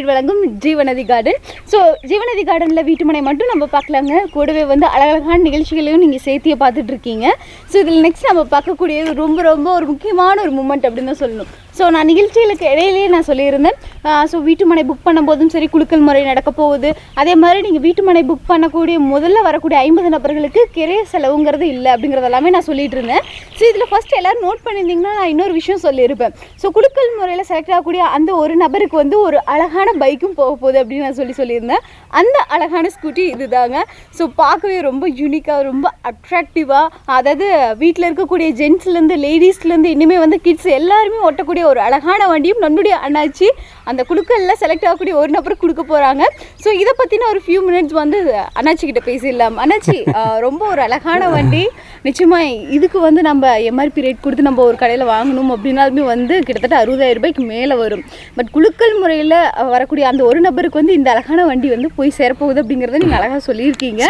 வழங்கும் ஜீவநதி garden. So ஜீவநதி கார்டனில் வீட்டுமனை மட்டும் நம்ம பார்க்கலாங்க. கூடவே வந்து அழகழகான நிகழ்ச்சிகளையும் நீங்கள் சேர்த்தியை பார்த்துட்டு இருக்கீங்க. ஸோ இதில் நெக்ஸ்ட் நம்ம பார்க்கக்கூடியது ரொம்ப ரொம்ப ஒரு முக்கியமான ஒரு மூமெண்ட் அப்படின்னு தான் சொல்லணும். ஸோ நான் நிகழ்ச்சிகளுக்கு இடையிலேயே நான் சொல்லியிருந்தேன். ஸோ வீட்டுமனை புக் பண்ணும்போதும் சரி குலுக்கல் முறை நடக்க போகுது. அதே மாதிரி நீங்கள் வீட்டுமனை புக் பண்ணக்கூடிய முதல்ல வரக்கூடிய 50 நபர்களுக்கு கிரைய செலவுங்கிறது இல்லை அப்படிங்கிறது எல்லாமே நான் சொல்லிட்டு இருந்தேன். ஸோ இதில் ஃபஸ்ட் எல்லோரும் நோட் பண்ணியிருந்தீங்கன்னா நான் இன்னொரு விஷயம் சொல்லியிருப்பேன். ஸோ குலுக்கல் முறையில் செலக்ட் ஆகக்கூடிய அந்த ஒரு நபருக்கு வந்து ஒரு அழகான பைக்கும் போக போகுது அப்படின்னு நான் சொல்லியிருந்தேன். அந்த அழகான ஸ்கூட்டி இதுதாங்க. ஸோ பார்க்கவே ரொம்ப யூனிக்காக ரொம்ப அட்ராக்டிவாக, அதாவது வீட்டில் இருக்கக்கூடிய ஜென்ட்ஸ்லேருந்து லேடிஸ்லேருந்து இனிமேல் வந்து கிட்ஸ் எல்லாருமே ஓட்டக்கூடிய ஒரு அழகான வண்டியும் நம்முடைய அண்ணாச்சி அந்த குழுக்களில் செலக்ட் ஆகக்கூடிய ஒரு நபருக்கு கொடுக்க போகிறாங்க. ஸோ இதை பற்றின ஒரு ஃபியூ மினிட்ஸ் வந்து அண்ணாச்சிக்கிட்ட பேசிடலாம். அண்ணாச்சி, ரொம்ப ஒரு அழகான வண்டி. நிச்சயமாக இதுக்கு வந்து நம்ம எம்ஆர்பி ரேட் கொடுத்து நம்ம ஒரு கடையில் வாங்கணும் அப்படின்னாலுமே வந்து கிட்டத்தட்ட 60,000 ரூபாய்க்கு மேலே வரும். பட் குலுக்கல் முறையில் வரக்கூடிய அந்த ஒரு நபருக்கு வந்து இந்த அழகான வண்டி வந்து போய் சேரப்போகுது அப்படிங்கிறத நீங்கள் அழகாக சொல்லியிருக்கீங்க.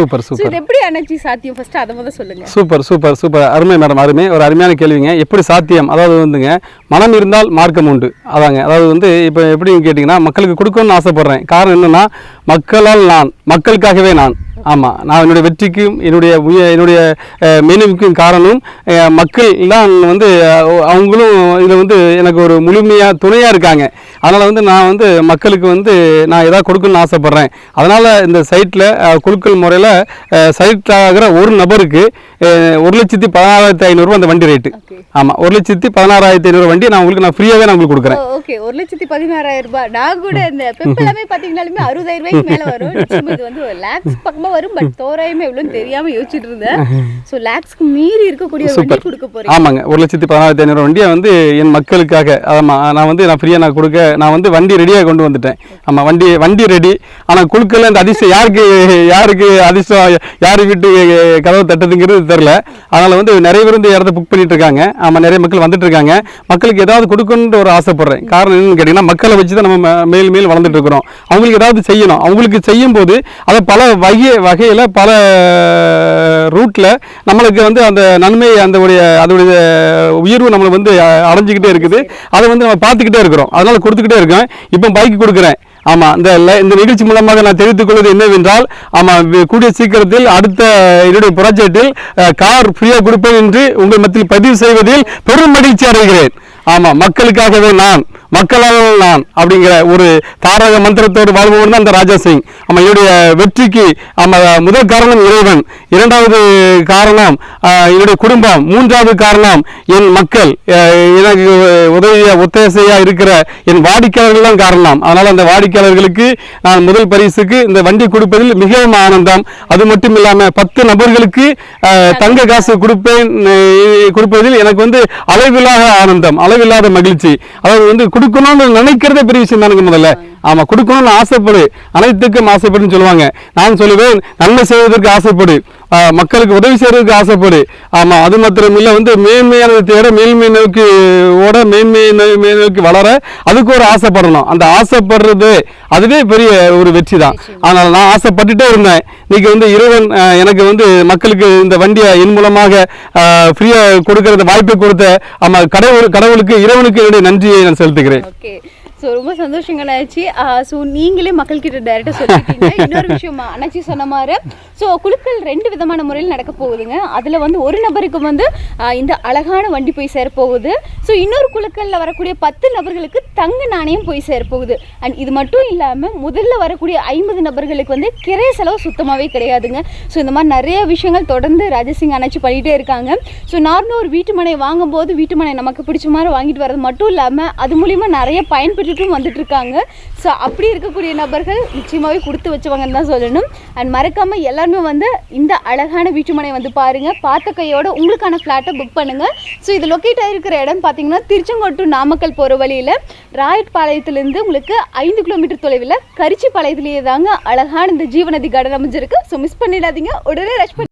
இது எப்படி அண்ணாச்சி சாத்தியம்? ஃபர்ஸ்ட் அதை முதல் சொல்லுங்கள். சூப்பர் சூப்பர் சூப்பர், அருமை மேடம், அருமை. ஒரு அருமையான கேள்விங்க. எப்படி சாத்தியம்? அதாவது வந்துங்க, மனம் இருந்தால் மார்க்கம் உண்டு. அதாங்க, அதாவது வந்து இப்போ எப்படின்னு கேட்டிங்கன்னா, மக்களுக்கு கொடுக்கணும்னு ஆசைப்பட்றேன். காரணம் என்னென்னா, மக்களால் நான், மக்களுக்காகவே நான். ஆமாம், நான் என்னுடைய வெற்றிக்கும் என்னுடைய மேன்மைக்கும் காரணம் மக்கள் தான். வந்து அவங்களும் இதில் வந்து எனக்கு ஒரு முழுமையாக துணையாக இருக்காங்க. அதனால் வந்து நான் வந்து மக்களுக்கு வந்து நான் எதாவது கொடுக்கணும்னு ஆசைப்பட்றேன். அதனால் இந்த சைட்டில் குலுக்கல் முறையில் சைட் ஆகிற ஒரு நபருக்கு 1,16,500 அந்த வண்டி ரேட்டு. ஆமாம், 1,16,500 வண்டி நான் ஃப்ரீயாகவே நான் உங்களுக்கு கொடுக்குறேன். ஓகே, 1,16,000 ரூபாய். நான் கூட இந்த பெப்பெல்லாமே பார்த்தீங்கன்னாலுமே 60,000 ரூபாய்க்கு மேலே வரும். இது வந்து லேக்ஸ் பக்கமாக வரும். பட் தோராயமே எவ்வளோன்னு தெரியாமல் யோசிச்சுட்டு இருந்தேன். ஸோ லேக்ஸ்க்கு மீறி இருக்கக்கூடிய வண்டி கொடுக்க போகிறேன். ஆமாங்க, 1,16,500 வண்டியை வந்து என் மக்களுக்காக. ஆமாம், நான் ஃப்ரீயாக நான் கொடுக்க நான் வந்து வண்டி ரெடியாக கொண்டு வந்துட்டேன். ஆமாம், வண்டி ரெடி. ஆனால் குழுக்கள் அந்த அதிர்ஷ்டம் யாருக்கு அதிர்ஷ்டம் யார் வீட்டு கதவு தட்டுதுங்கிறது தெரில. அதனால் வந்து நிறைய பேர் வந்து இடத்த புக் பண்ணிட்டு இருக்காங்க. ஆமாம், நிறைய மக்கள் வந்துட்டு இருக்காங்க. மக்களுக்கு ஏதாவது கொடுக்கணுன்ற ஒரு ஆசைப்படுறேன். காரணம் என்னன்னு கேட்டிங்கன்னா, மக்களை வச்சு தான் நம்ம மேல் வளர்ந்துட்டு இருக்கிறோம். அவங்களுக்கு ஏதாவது செய்யணும். அவங்களுக்கு செய்யும்போது அதை பல வகையில் பல ரூட்டில் நம்மளுக்கு வந்து அந்த நன்மை அதோடைய உயர்வு நம்மளுக்கு வந்து அடைஞ்சிக்கிட்டே இருக்குது. அதை வந்து நம்ம பார்த்துக்கிட்டே இருக்கிறோம். அதனால் கொடுத்துக்கிட்டே இருக்கேன். இப்போ பைக் கொடுக்குறேன். ஆமாம், இந்த நிகழ்ச்சி மூலமாக நான் தெரிவித்துக் கொள்வது என்னவென்றால், ஆமாம், கூடிய சீக்கிரத்தில் அடுத்த என்னுடைய ப்ராஜெக்டில் கார் ஃப்ரீயாக கொடுப்பேன் என்று உங்கள் மத்தியில் பதிவு செய்வதில் பெரும் மகிழ்ச்சி அடைகிறேன். ஆமாம், மக்களுக்காகவே நான், மக்களால் நான் அப்படிங்கிற ஒரு தாரக மந்திரத்தோடு வாழ்வோடு தான் அந்த ராஜா சிங். ஆமாம், என்னுடைய வெற்றிக்கு முதல் காரணம் இறைவன், இரண்டாவது காரணம் என்னுடைய குடும்பம், மூன்றாவது காரணம் என் மக்கள், எனக்கு ஒத்தாசையாக இருக்கிற என் வாடிக்கையாளர்கள் தான் காரணம். அதனால் அந்த வாடிக்கையாளர்களுக்கு நான் முதல் பரிசுக்கு இந்த வண்டி கொடுப்பதில் மிகவும் ஆனந்தம். அது மட்டும் இல்லாமல் 10 நபர்களுக்கு தங்க காசு கொடுப்பதில் எனக்கு வந்து அளவில்லாத ஆனந்தம், அளவில்லாத மகிழ்ச்சி. அதாவது வந்து கொடுக்கணும்னு நினைக்கிறதே பெரிய விஷயம் தானுங்க முதல்ல. ஆமாம், கொடுக்கணும்னு ஆசைப்படு, அனைத்துக்கும் ஆசைப்படுன்னு சொல்லுவாங்க. நான் சொல்லுவேன், நன்மை செய்வதற்கு ஆசைப்படு, மக்களுக்கு உதவி செய்வதற்கு ஆசைப்படு. ஆமாம், அது மாத்திரம் இல்லை, வந்து மேன்மையானதை தேட மேன்மை நோக்கி ஓட மேன்மை நோக்கி வளர அதுக்கு ஒரு ஆசைப்படணும். அந்த ஆசைப்படுறது அதுவே பெரிய ஒரு வெற்றி தான். ஆனால் நான் ஆசைப்பட்டுட்டே இருந்தேன். இன்னைக்கு வந்து இறைவன் எனக்கு வந்து மக்களுக்கு இந்த வண்டியை என் மூலமாக ஃப்ரீயாக கொடுக்கறது வாய்ப்பை கொடுத்த கடவுளுக்கு இறைவனுக்கு என்னுடைய நன்றியை நான் செலுத்துகிறேன். ஸோ ரொம்ப சந்தோஷங்க அண்ணாச்சி. ஸோ நீங்களே மக்கள்கிட்ட டைரெக்டாக சொல்லிட்டீங்க. இன்னொரு விஷயமா அண்ணாச்சி சொன்ன மாதிரி, ஸோ குழுக்கள் 2 விதமான முறையில் நடக்க போகுதுங்க. அதில் வந்து ஒரு நபருக்கு வந்து இந்த அழகான வண்டி போய் சேரப்போகுது. ஸோ இன்னொரு குழுக்களில் வரக்கூடிய 10 நபர்களுக்கு தங்க நாணயம் போய் சேரப்போகுது. அண்ட் இது மட்டும் இல்லாமல் முதல்ல வரக்கூடிய 50 நபர்களுக்கு வந்து கிரைய செலவு சுத்தமாகவே கிடையாதுங்க. ஸோ இந்த மாதிரி நிறைய விஷயங்கள் தொடர்ந்து ராஜசிங் அண்ணாச்சி பண்ணிகிட்டே இருக்காங்க. ஸோ நார்மலாக ஒரு வீட்டுமனை வாங்கும்போது வீட்டுமனை நமக்கு பிடிச்ச மாதிரி வாங்கிட்டு வரது மட்டும் இல்லாமல் அது மூலிமா நிறைய பயன்பெற்று வந்துட்டு இருக்காங்க. ஸோ அப்படி இருக்கக்கூடிய நபர்கள் நிச்சயமாகவே கொடுத்து வச்சவங்கன்னு தான் சொல்லணும். அண்ட் மறக்காமல் எல்லாருமே வந்து இந்த அழகான வீட்டுமனை வந்து பாருங்கள். பார்த்த கையோட உங்களுக்கான ஃப்ளாட்டை புக் பண்ணுங்கள். ஸோ இது லொக்கேட் ஆகிருக்கிற இடம் பார்த்தீங்கன்னா திருச்செங்கோடு டு நாமக்கல் போகிற வழியில் ராயட்பாளையத்துலேருந்து உங்களுக்கு 5 கிலோமீட்டர் தொலைவில் கரிச்சிப்பாளையத்துலேயே தாங்க அழகான இந்த ஜீவநதி கார்டன் அமைஞ்சிருக்கு. ஸோ மிஸ் பண்ணிடாதீங்க, உடனே ரஷ் பண்ணி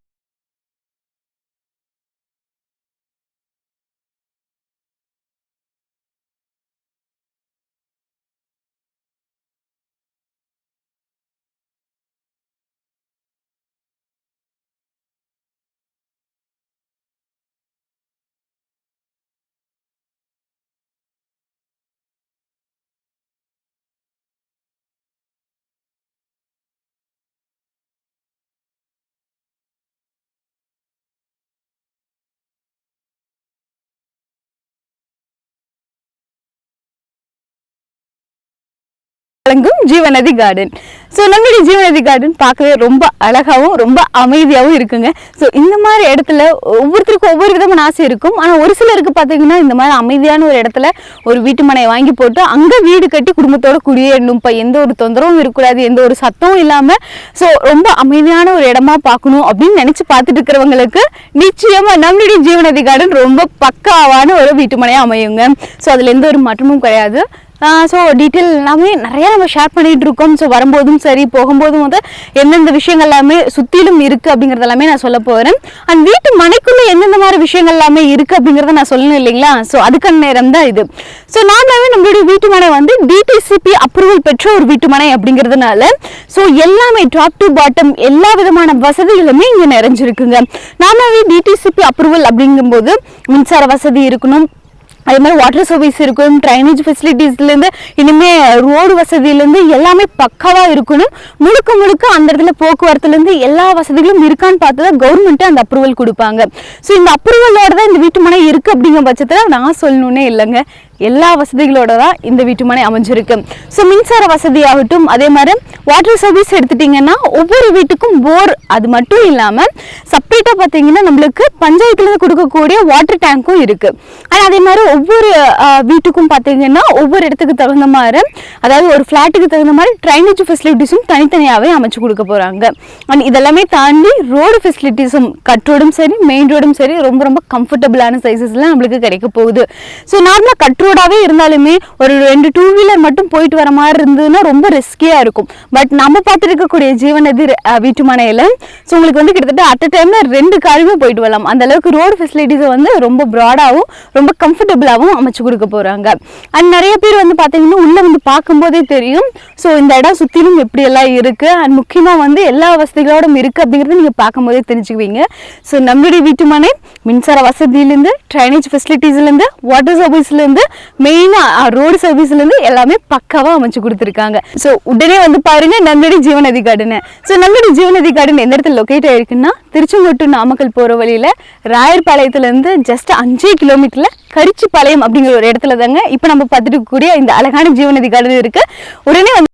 வழங்கும் ஜீவநதி கார்டன். ஸோ நம்மளுடைய ஜீவநதி கார்டன் பார்க்கவே ரொம்ப அழகாகவும் ரொம்ப அமைதியாகவும் இருக்குங்க. ஸோ இந்த மாதிரி இடத்துல ஒவ்வொருத்தருக்கும் ஒவ்வொரு விதமான ஆசை இருக்கும். ஆனால் ஒரு சிலருக்கு பார்த்தீங்கன்னா இந்த மாதிரி அமைதியான ஒரு இடத்துல ஒரு வீட்டு மனையை வாங்கி போட்டு அங்கே வீடு கட்டி குடும்பத்தோட குடியேறணும். இப்போ எந்த ஒரு தொந்தரவும் இருக்கக்கூடாது, எந்த ஒரு சத்தமும் இல்லாமல் ஸோ ரொம்ப அமைதியான ஒரு இடமா பார்க்கணும் அப்படின்னு நினச்சி பார்த்துட்டு இருக்கிறவங்களுக்கு நிச்சயமாக நம்மளுடைய ஜீவநதி கார்டன் ரொம்ப பக்காவான ஒரு வீட்டு மனையாக அமையுங்க. ஸோ அதில் எந்த ஒரு மாற்றமும் கிடையாது. ஸோ டீட்டெயில் எல்லாமே நிறையா நம்ம ஷேர் பண்ணிகிட்டு இருக்கோம். ஸோ வரும்போதும் சரி போகும்போதும் வந்து எந்தெந்த விஷயங்கள் எல்லாமே சுற்றிலும் இருக்குது அப்படிங்கிறது எல்லாமே நான் சொல்ல போகிறேன். அண்ட் வீட்டு மனைக்குள்ளே எந்தெந்த மாதிரி விஷயங்கள் எல்லாமே இருக்குது அப்படிங்கிறத நான் சொல்லணும் இல்லைங்களா. ஸோ அதுக்கான நேரம் தான் இது. ஸோ நார்மலாகவே நம்மளுடைய வீட்டு மனை வந்து டிடிசிபி அப்ரூவல் பெற்ற ஒரு வீட்டு மனை அப்படிங்கிறதுனால ஸோ எல்லாமே டாப் டு பாட்டம் எல்லா விதமான வசதிகளுமே இங்கே நிறைஞ்சிருக்குங்க. நார்மலாகவே டிடிசிபி அப்ரூவல் அப்படிங்கும்போது மின்சார வசதி இருக்கணும், அதே மாதிரி வாட்டர் சர்வீஸ் இருக்கும், ட்ரைனேஜ் ஃபெசிலிட்டிஸ்லேருந்து இனிமேல் ரோடு வசதியிலேருந்து எல்லாமே பக்காவாக இருக்கணும். முழுக்க முழுக்க அந்த இடத்துல போக்குவரத்துலேருந்து எல்லா வசதிகளும் இருக்கான்னு பார்த்து தான் கவர்மெண்ட்டு அந்த அப்ரூவல் கொடுப்பாங்க. ஸோ இந்த அப்ரூவலோட தான் இந்த வீட்டு மனை இருக்குது அப்படிங்கிற பட்சத்தில் நான் சொல்லணுன்னே இல்லைங்க, எல்லா வசதிகளோட தான் இந்த வீட்டு மனை அமைஞ்சிருக்கு. ஸோ மின்சார வசதி ஆகட்டும், அதே மாதிரி வாட்டர் சர்வீஸ் எடுத்துட்டிங்கன்னா ஒவ்வொரு வீட்டுக்கும் போர், அது மட்டும் இல்லாமல் செப்பரேட்டாக பார்த்தீங்கன்னா நம்மளுக்கு பஞ்சாயத்துலேருந்து கொடுக்கக்கூடிய வாட்டர் டேங்க்கும் இருக்குது. ஆனால் அதே மாதிரி ஒவ்வொரு வீட்டுக்கும் பார்த்தீங்கன்னா ஒவ்வொரு இடத்துக்கு தகுந்த மாதிரி, அதாவது ஒரு ஃப்ளாட்டுக்கு தகுந்த மாதிரி ட்ரைனேஜ் ஃபெசிலிட்டிஸும் தனித்தனியாகவே அமைச்சு கொடுக்க போகிறாங்க. அண்ட் இதெல்லாமே தாண்டி ரோடு ஃபெசிலிட்டிஸும் கட் ரோடும் சரி மெயின் ரோடும் சரி ரொம்ப ரொம்ப கம்ஃபர்டபுளான சைஸஸ்லாம் நம்மளுக்கு கிடைக்க போகுது. ஸோ நார்மலாக கட் ரோடாகவே இருந்தாலுமே ஒரு 2 2 வீலர் மட்டும் போயிட்டு வர மாதிரி இருந்ததுன்னா ரொம்ப ரிஸ்கியாக இருக்கும். பட் நம்ம பார்த்துருக்கக்கூடிய ஜீவநதி வீட்டு மனையில் ஸோ உங்களுக்கு வந்து கிட்டத்தட்ட அட் அ டைமில் 2 காருமே போயிட்டு வரலாம். அந்த அளவுக்கு ரோடு ஃபெசிலிட்டிஸை வந்து ரொம்ப ப்ராடாகவும் ரொம்ப கம்ஃபர்டபுளாகவும் அமைச்சு கொடுக்க போகிறாங்க. அண்ட் நிறைய பேர் வந்து பார்த்தீங்கன்னா உள்ளே வந்து பார்க்கும்போதே தெரியும் ஸோ இந்த இடம் சுற்றிலும் எப்படியெல்லாம் இருக்குது அண்ட் முக்கியமாக வந்து எல்லா வசதிகளோடும் இருக்குது அப்படிங்கிறது நீங்கள் பார்க்கும்போதே தெரிஞ்சுக்குவீங்க. ஸோ நம்மளுடைய வீட்டு மனை மின்சார வசதியிலேருந்து ட்ரைனேஜ் ஃபெசிலிட்டிஸ்லேருந்து வாட்டர் சர்வீஸ்லேருந்து மெயினாக ரோடு சர்வீஸ்லேருந்து எல்லாமே பக்காவாக அமைச்சு கொடுத்துருக்காங்க. ஸோ உடனே வந்து பாருங்க நம்மளுடைய ஜீவநதி கார்டனை. ஸோ நம்மளுடைய ஜீவநதி கார்டன் எந்த இடத்துல லொக்கேட் ஆயிருக்குன்னா திருச்செங்கோடு டு நாமக்கல் போகிற வழியில் ராயர்பாளையத்துலேருந்து ஜஸ்ட் 5 கிலோமீட்டரில் கரிச்சிப்பாளையம் அப்படிங்கிற ஒரு இடத்துல தாங்க இப்போ நம்ம பார்த்துட்டு கூடிய இந்த அழகான ஜீவநதி கார்டன் இருக்குது. உடனே வந்து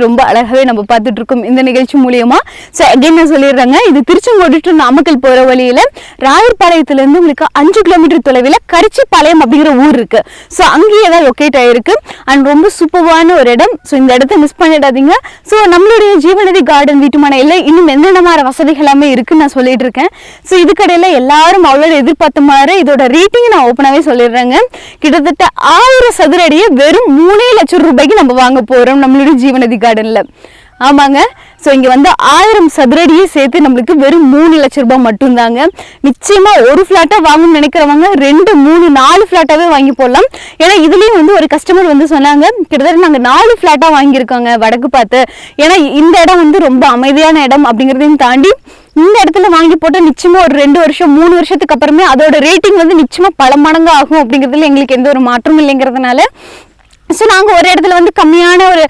ரொம்ப அழகாவே நம்ம பார்த்துட்டு இருக்கோம் இந்த நிகழ்ச்சி மூலியமா. ஸோ அகைன் நான் சொல்லிடுறேங்க, இது திருச்செங்கோடு டு நாமக்கல் போகிற வழியில் ராயர்பாளையத்துலேருந்து உங்களுக்கு 5 கிலோமீட்டர் தொலைவில் கரிச்சிப்பாளையம் அப்படிங்கிற ஊர் இருக்கு. ஸோ அங்கேயே தான் லொக்கேட் ஆயிருக்கு அண்ட் ரொம்ப சூப்பரான ஒரு இடம். ஸோ இந்த இடத்த மிஸ் பண்ணிடாதீங்க. ஸோ நம்மளுடைய ஜீவநதி கார்டன் வீட்டு மனையில் இன்னும் என்னென்ன மாதிரி வசதிகள் எல்லாமே இருக்குன்னு நான் சொல்லிட்டு இருக்கேன். ஸோ இதுக்கடையில் எல்லாரும் அவ்வளோ எதிர்பார்த்த மாதிரி இதோட ரேட்டிங் நான் ஓப்பனாகவே சொல்லிடுறேங்க. கிட்டத்தட்ட 1000 சதுர அடியை வெறும் 3 லட்சம் ரூபாய்க்கு நம்ம வாங்க போகிறோம் நம்மளுடைய ஜீவநதி கார்டன்ல. ஆமாங்க, ஸோ இங்கே வந்து 1000 சதுரடியே சேர்த்து நம்மளுக்கு வெறும் 3 லட்சம் ரூபாய் மட்டும்தாங்க. நிச்சயமாக ஒரு ஃப்ளாட்டாக வாங்கணும்னு நினைக்கிறவங்க 2 3 4 ஃப்ளாட்டாகவே வாங்கி போடலாம். ஏன்னா இதுலேயும் வந்து ஒரு கஸ்டமர் வந்து சொன்னாங்க கிட்டத்தட்ட நாங்கள் 4 ஃப்ளாட்டாக வாங்கியிருக்கோங்க வடக்கு பார்த்து. ஏன்னா இந்த இடம் வந்து ரொம்ப அமைதியான இடம் அப்படிங்கிறதையும் தாண்டி இந்த இடத்துல வாங்கி போட்டால் நிச்சயமாக ஒரு 2 வருஷம் 3 வருஷத்துக்கு அப்புறமே அதோட ரேட்டிங் வந்து நிச்சயமாக பல மடங்கு ஆகும் அப்படிங்கிறதுல எங்களுக்கு எந்த ஒரு மாற்றமும் இல்லைங்கிறதுனால ஸோ நாங்கள் ஒரு இடத்துல வந்து கம்மியான ஒரு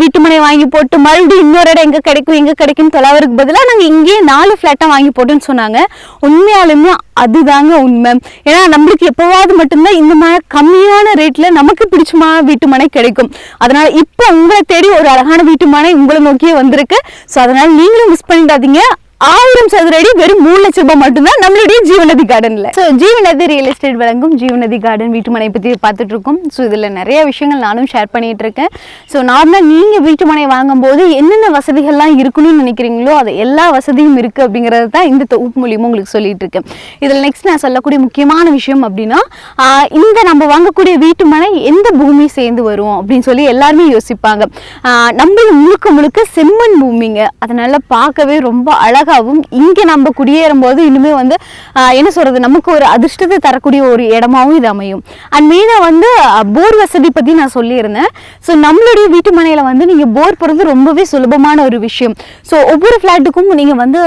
வீட்டு மனை வாங்கி போட்டு மறுபடியும் இன்னொரு இடம் எங்கே கிடைக்கும்னு தொலைவருக்கு பதிலாக நாங்கள் இங்கேயே 4 ஃப்ளாட்டாக வாங்கி போட்டுன்னு சொன்னாங்க. உண்மையாலுமே அதுதாங்க உண்மை. ஏன்னா நம்மளுக்கு எப்போவாவது மட்டும்தான் இந்த மாதிரி கம்மியான ரேட்டில் நமக்கு பிடிச்சமான வீட்டு மனை கிடைக்கும். அதனால் இப்போ உங்களை தேடி ஒரு அழகான வீட்டு மனை உங்களை நோக்கியே வந்திருக்கு. ஸோ அதனால் நீங்களும் மிஸ் பண்ணிடாதீங்க. 1000 சதுர அடி வெறும் 3 லட்சம் ரூபாய் மட்டும்தான் நம்மளுடைய ஜீவநதி கார்டன்ல. ஸோ ஜீவநதி ரியல் எஸ்டேட் வழங்கும் ஜீவநதி கார்டன் வீட்டு மனை பற்றி பார்த்துட்டு இருக்கோம். ஸோ இதில் நிறைய விஷயங்கள் நானும் ஷேர் பண்ணிட்டு இருக்கேன். ஸோ நார்மலாக நீங்கள் வீட்டு மனை வாங்கும்போது என்னென்ன வசதிகள்லாம் இருக்கணும்னு நினைக்கிறீங்களோ அது எல்லா வசதியும் இருக்குது அப்படிங்கிறது தான் இந்த தொகுப்பு மூலியமாக உங்களுக்கு சொல்லிட்டு இருக்கேன். இதில் நெக்ஸ்ட் நான் சொல்லக்கூடிய முக்கியமான விஷயம் அப்படின்னா இந்த நம்ம வாங்கக்கூடிய வீட்டு மனை எந்த பூமி சேர்ந்து வரும் அப்படின்னு சொல்லி எல்லாருமே யோசிப்பாங்க. நம்ம முழுக்க முழுக்க செம்மண் பூமிங்க, அதனால பார்க்கவே ரொம்ப அழகாக அழகாகவும் இங்கே நம்ம குடியேறும் போது இன்னுமே வந்து என்ன சொல்கிறது, நமக்கு ஒரு அதிர்ஷ்டத்தை தரக்கூடிய ஒரு இடமாவும் இது அமையும். அண்ட் மெயினாக வந்து போர் வசதி பற்றி நான் சொல்லியிருந்தேன். ஸோ நம்மளுடைய வீட்டு மனையில் வந்து நீங்கள் போர் போடுறது ரொம்பவே சுலபமான ஒரு விஷயம். ஸோ ஒவ்வொரு ஃப்ளாட்டுக்கும் நீங்கள் வந்து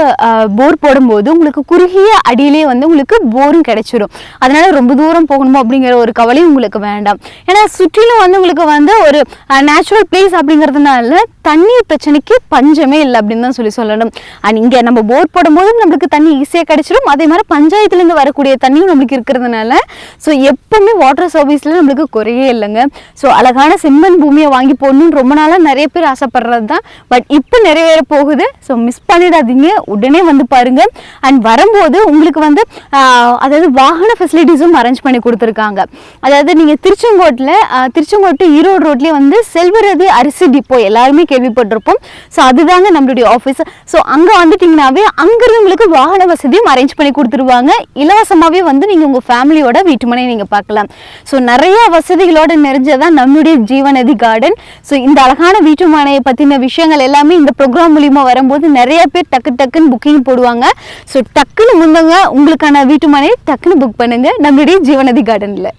போர் போடும்போது உங்களுக்கு குறுகிய அடியிலே வந்து உங்களுக்கு போரும் கிடைச்சிடும். அதனால ரொம்ப தூரம் போகணுமோ அப்படிங்கிற ஒரு கவலையும் உங்களுக்கு வேண்டாம். ஏன்னா சுற்றிலும் வந்து உங்களுக்கு வந்து ஒரு நேச்சுரல் பிளேஸ் அப்படிங்கிறதுனால தண்ணீர் பிரச்சனைக்கு பஞ்சமே இல்லை அப்படின்னு தான் சொல்லணும். அண்ட் இங்கே நம்ம போர் போடும்போது நம்மளுக்கு தண்ணி ஈஸியாக கிடைச்சிடும். அதே மாதிரி பஞ்சாயத்துலேருந்து வரக்கூடிய தண்ணியும் நம்மளுக்கு இருக்கிறதுனால ஸோ எப்பவுமே வாட்டர் சர்வீஸில் நம்மளுக்கு குறையே இல்லைங்க. ஸோ அழகான செம்மண் பூமியை வாங்கி போடணும்னு ரொம்ப நாளாக நிறைய பேர் ஆசைப்படுறது தான். பட் இப்போ நிறைவேற போகுது. ஸோ மிஸ் பண்ணிடாதீங்க, உடனே வந்து பாருங்க. அண்ட் வரும்போது உங்களுக்கு வந்து அதாவது வாகன ஃபெசிலிட்டிஸும் அரேஞ்ச் பண்ணி கொடுத்துருக்காங்க. அதாவது நீங்கள் திருச்செங்கோட்டு ஈரோடு ரோட்லேயே வந்து செல்வரதி அரிசி டிப்போ எல்லாருமே கேள்விப்பட்டிருப்போம். ஸோ அதுதாங்க நம்மளுடைய ஆஃபீஸ். ஸோ அங்கே வந்துட்டிங்கனாவே அங்கேருந்து உங்களுக்கு வாகன வசதியும் அரேஞ்ச் பண்ணி கொடுத்துருவாங்க. இலவசமாகவே வந்து நீங்கள் உங்கள் ஃபேமிலியோட வீட்டுமனை நீங்கள் பார்க்கலாம். ஸோ நிறைய வசதிகளோடு நிறைஞ்சதான் நம்மளுடைய ஜீவநதி கார்டன். ஸோ இந்த அழகான வீட்டுமனையை பற்றின விஷயங்கள் எல்லாமே இந்த ப்ரோக்ராம் மூலிமா வரும்போது நிறைய பேர் டக்குன்னு புக்கிங் போடுவாங்க. ஸோ டக்குன்னு முந்தங்க உங்களுக்கான வீட்டுமனை டக்குன்னு புக் பண்ணுங்க நம்மளுடைய ஜீவநதி கார்டனில்.